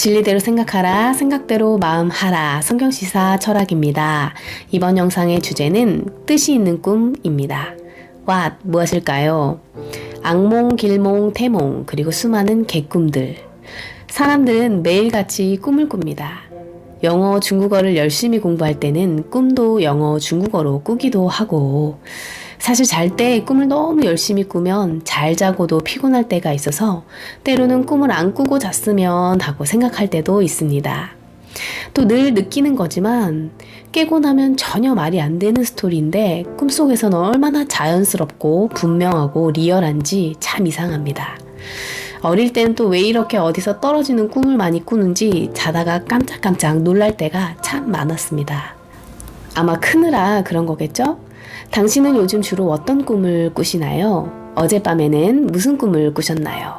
진리대로 생각하라, 생각대로 마음하라. 성경시사 철학입니다. 이번 영상의 주제는 뜻이 있는 꿈입니다. What, 무엇일까요? 악몽, 길몽, 태몽, 그리고 수많은 개꿈들. 사람들은 매일같이 꿈을 꿉니다. 영어, 중국어를 열심히 공부할 때는 꿈도 영어, 중국어로 꾸기도 하고, 사실 잘 때 꿈을 너무 열심히 꾸면 잘 자고도 피곤할 때가 있어서 때로는 꿈을 안 꾸고 잤으면 하고 생각할 때도 있습니다. 또 늘 느끼는 거지만 깨고 나면 전혀 말이 안 되는 스토리인데 꿈속에서는 얼마나 자연스럽고 분명하고 리얼한지 참 이상합니다. 어릴 땐 또 왜 이렇게 어디서 떨어지는 꿈을 많이 꾸는지 자다가 깜짝깜짝 놀랄 때가 참 많았습니다. 아마 크느라 그런 거겠죠? 당신은 요즘 주로 어떤 꿈을 꾸시나요? 어젯밤에는 무슨 꿈을 꾸셨나요?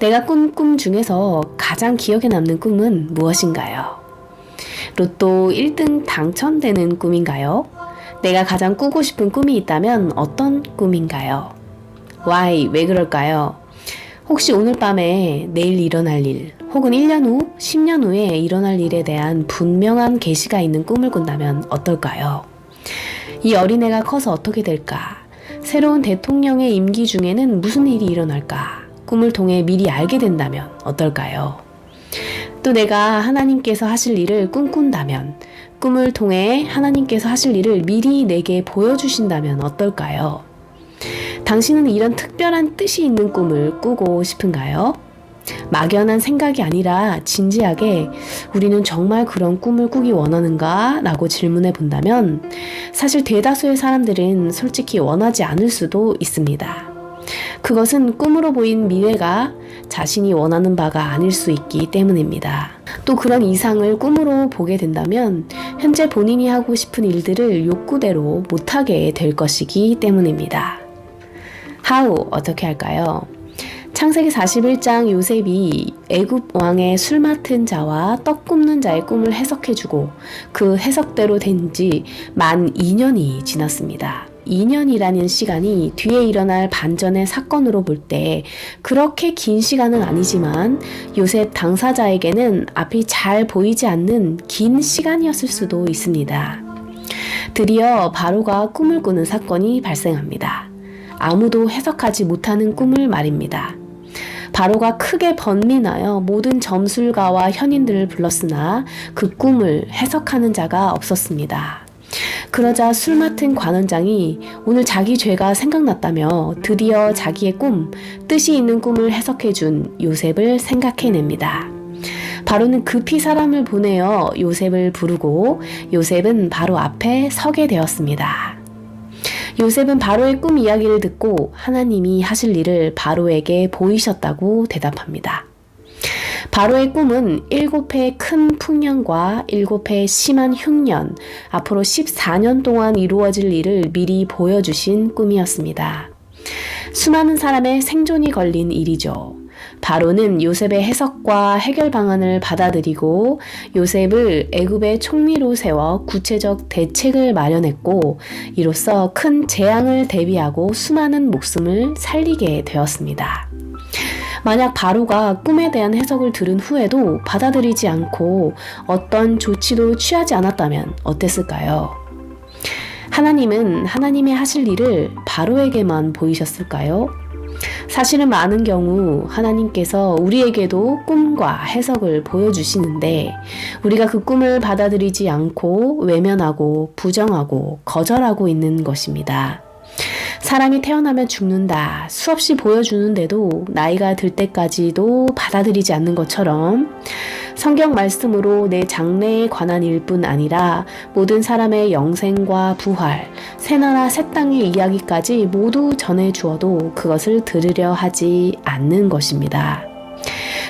내가 꾼 꿈 중에서 가장 기억에 남는 꿈은 무엇인가요? 로또 1등 당첨되는 꿈인가요? 내가 가장 꾸고 싶은 꿈이 있다면 어떤 꿈인가요? Why? 왜 그럴까요? 혹시 오늘 밤에 내일 일어날 일, 혹은 1년 후, 10년 후에 일어날 일에 대한 분명한 계시가 있는 꿈을 꾼다면 어떨까요? 이 어린애가 커서 어떻게 될까? 새로운 대통령의 임기 중에는 무슨 일이 일어날까? 꿈을 통해 미리 알게 된다면 어떨까요? 또 내가 하나님께서 하실 일을 꿈꾼다면, 꿈을 통해 하나님께서 하실 일을 미리 내게 보여주신다면 어떨까요? 당신은 이런 특별한 뜻이 있는 꿈을 꾸고 싶은가요? 막연한 생각이 아니라 진지하게 우리는 정말 그런 꿈을 꾸기 원하는가? 라고 질문해 본다면 사실 대다수의 사람들은 솔직히 원하지 않을 수도 있습니다. 그것은 꿈으로 보인 미래가 자신이 원하는 바가 아닐 수 있기 때문입니다. 또 그런 이상을 꿈으로 보게 된다면 현재 본인이 하고 싶은 일들을 욕구대로 못하게 될 것이기 때문입니다. How? 어떻게 할까요? 창세기 41장 요셉이 애굽 왕의 술 맡은 자와 떡 굽는 자의 꿈을 해석해주고 그 해석대로 된 지 만 2년이 지났습니다. 2년이라는 시간이 뒤에 일어날 반전의 사건으로 볼 때 그렇게 긴 시간은 아니지만 요셉 당사자에게는 앞이 잘 보이지 않는 긴 시간이었을 수도 있습니다. 드디어 바로가 꿈을 꾸는 사건이 발생합니다. 아무도 해석하지 못하는 꿈을 말입니다. 바로가 크게 번민하여 모든 점술가와 현인들을 불렀으나 그 꿈을 해석하는 자가 없었습니다. 그러자 술 맡은 관원장이 오늘 자기 죄가 생각났다며 드디어 자기의 꿈, 뜻이 있는 꿈을 해석해준 요셉을 생각해냅니다. 바로는 급히 사람을 보내어 요셉을 부르고 요셉은 바로 앞에 서게 되었습니다. 요셉은 바로의 꿈 이야기를 듣고 하나님이 하실 일을 바로에게 보이셨다고 대답합니다. 바로의 꿈은 7해의 큰 풍년과 7해의 심한 흉년, 앞으로 14년 동안 이루어질 일을 미리 보여주신 꿈이었습니다. 수많은 사람의 생존이 걸린 일이죠. 바로는 요셉의 해석과 해결 방안을 받아들이고 요셉을 애굽의 총리로 세워 구체적 대책을 마련했고 이로써 큰 재앙을 대비하고 수많은 목숨을 살리게 되었습니다. 만약 바로가 꿈에 대한 해석을 들은 후에도 받아들이지 않고 어떤 조치도 취하지 않았다면 어땠을까요? 하나님은 하나님의 하실 일을 바로에게만 보이셨을까요? 사실은 많은 경우 하나님께서 우리에게도 꿈과 해석을 보여주시는데 우리가 그 꿈을 받아들이지 않고 외면하고 부정하고 거절하고 있는 것입니다. 사람이 태어나면 죽는다 수없이 보여주는데도 나이가 들 때까지도 받아들이지 않는 것처럼 성경 말씀으로 내 장래에 관한 일뿐 아니라 모든 사람의 영생과 부활, 새나라 새 땅의 이야기까지 모두 전해주어도 그것을 들으려 하지 않는 것입니다.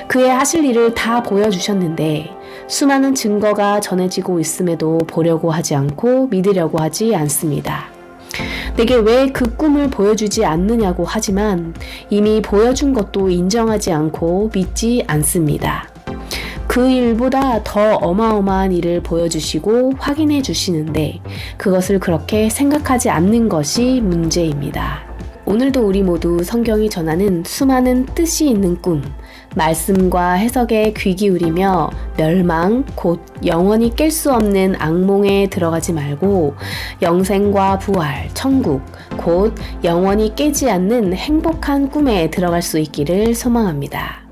그의 하실 일을 다 보여주셨는데 수많은 증거가 전해지고 있음에도 보려고 하지 않고 믿으려고 하지 않습니다. 내게 왜 그 꿈을 보여주지 않느냐고 하지만 이미 보여준 것도 인정하지 않고 믿지 않습니다. 그 일보다 더 어마어마한 일을 보여주시고 확인해 주시는데 그것을 그렇게 생각하지 않는 것이 문제입니다. 오늘도 우리 모두 성경이 전하는 수많은 뜻이 있는 꿈, 말씀과 해석에 귀 기울이며 멸망, 곧 영원히 깰 수 없는 악몽에 들어가지 말고 영생과 부활, 천국, 곧 영원히 깨지 않는 행복한 꿈에 들어갈 수 있기를 소망합니다.